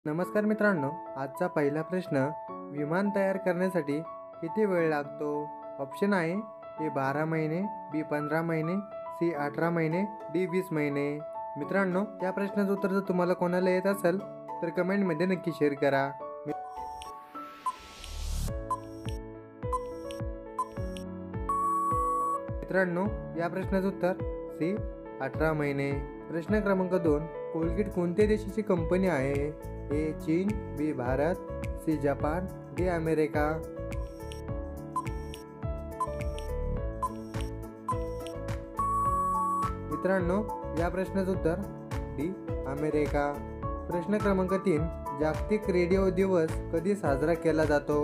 नमस्कार मित्रांनो, आजचा पहिला प्रश्न, विमान तयार करण्यासाठी किती वेळ लागतो? ऑप्शन आहे ए 12 महिने, बी 15 महिने, सी 18 महिने, डी 20 महिने. मित्रांनो, या प्रश्नाचं उत्तर जर तुम्हाला कोणाला येत असेल तर कमेंटमध्ये नक्की शेअर करा. मित्रांनो, या प्रश्नाचं उत्तर सी 18 महिने. प्रश्न क्रमांक 2, कोलगेट कोणत्या देशाची कंपनी आहे? ए चीन, B Bharat, C Japan, D America. मित्रांनो, या प्रश्नाचं उत्तर डी अमेरिका. प्रश्न क्रमांक 3, जागतिक रेडिओ दिवस कधी साजरा केला जातो?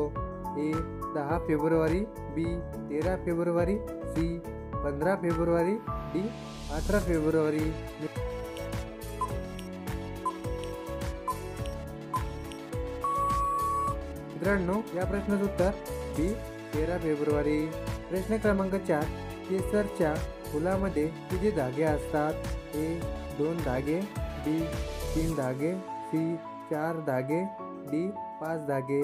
ए 10 फेब्रुवारी, बी 13 फेब्रुवारी, सी 15 फेब्रुवारी, डी 18 फेब्रुवारी. मित्रांनो, या प्रश्नाचं उत्तर बी 13 फेब्रुवारी. प्रश्न क्रमांक 4, केसरच्या फुलामध्ये किती धागे असतात? ए 2 धागे, बी 3 धागे, सी 4 धागे, डी 5 धागे.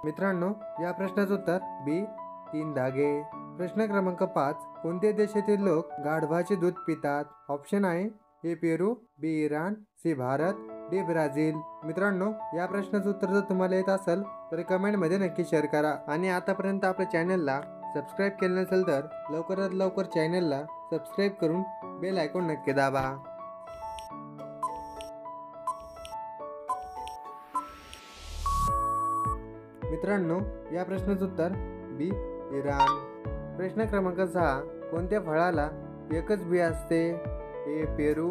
मित्रांनो, या प्रश्नाचं उत्तर बी 3 धागे. प्रश्न क्रमांक 5, कोणत्या देशातील लोक गाढवाचे दूध पितात? ऑप्शन आहे A Peru, B Iran, C Bharat, D Brazil. मित्रांनो, या प्रश्नाचं उत्तर जर तुम्हाला येत असेल तर कमेंटमध्ये नक्की शेअर करा. आणि आतापर्यंत आपल्या चॅनलला सबस्क्राईब केलं नसेल तर लवकरात लवकर चॅनलला सबस्क्राईब करून बेल आयकॉन नक्की दाबा. मित्रांनो, या प्रश्नाचं उत्तर बी इराण. प्रश्न क्रमांक 6, कोणत्या फळाला एकच बी असते? ए पेरू,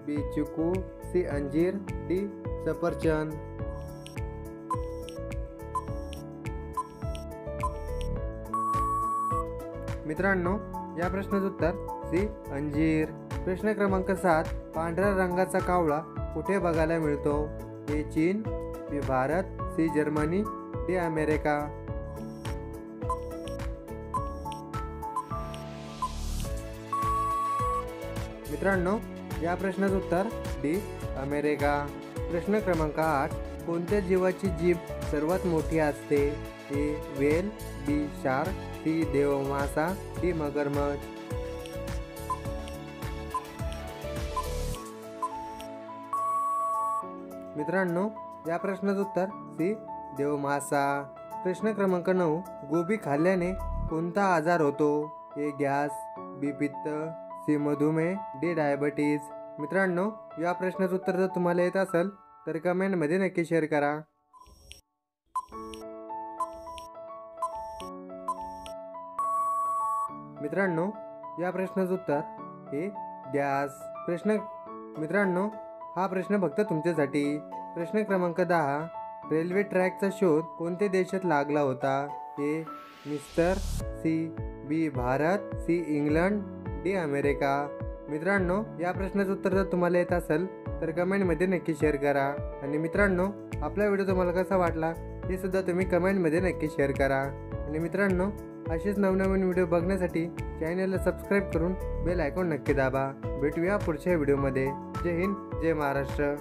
बी चिकू, सी अंजीर, डी सफरचंद. मित्रांनो, या प्रश्नाचं उत्तर सी अंजीर. प्रश्न क्रमांक 7, पांढऱ्या रंगाचा कावळा कुठे बघायला मिळतो? ए चीन, B Bharat, C Germany, D America. मित्रांनो, या प्रश्नाचं उत्तर डी अमेरिका. प्रश्न क्रमांक 8, कोणत्या जीवाची जीभ सर्वात मोठी असते? ए वेल, बी शार्क, सी देवमासा, डी मगरमच्छ. मित्रांनो, या प्रश्नाचं उत्तर सी देवमासा. प्रश्न क्रमांक 9, गोबी खाल्ल्याने कोणता आजार होतो? ए गॅस, बी पित्त, सी मधुमेह, डी डायबिटीज. मित्रांनो, या प्रश्नाचं उत्तर जर तुम्हाला येत असेल तर कमेंटमध्ये नक्की शेअर करा. मित्रांनो, या प्रश्नाचं उत्तर हे गॅस. मित्रांनो, हा प्रश्न फक्त तुमच्यासाठी. प्रश्न क्रमांक 10, रेल्वे ट्रॅकचा शोध कोणत्या देशात लागला होता? ए मिस्र, C B Bharat, C England, D America. मित्रांनो, या प्रश्नाचं उत्तर जर तुम्हाला येत असेल तर कमेंटमध्ये नक्की शेअर करा. आणि मित्रांनो, आपला व्हिडिओ तुम्हाला कसा वाटला हे सुद्धा तुम्ही कमेंटमध्ये नक्की शेअर करा. आणि मित्रांनो, असेच नवनवीन व्हिडिओ बघण्यासाठी चॅनलला सबस्क्राईब करून बेल आयकॉन नक्की दाबा. भेटूया पुढच्या व्हिडिओमध्ये. जय हिंद, जय महाराष्ट्र.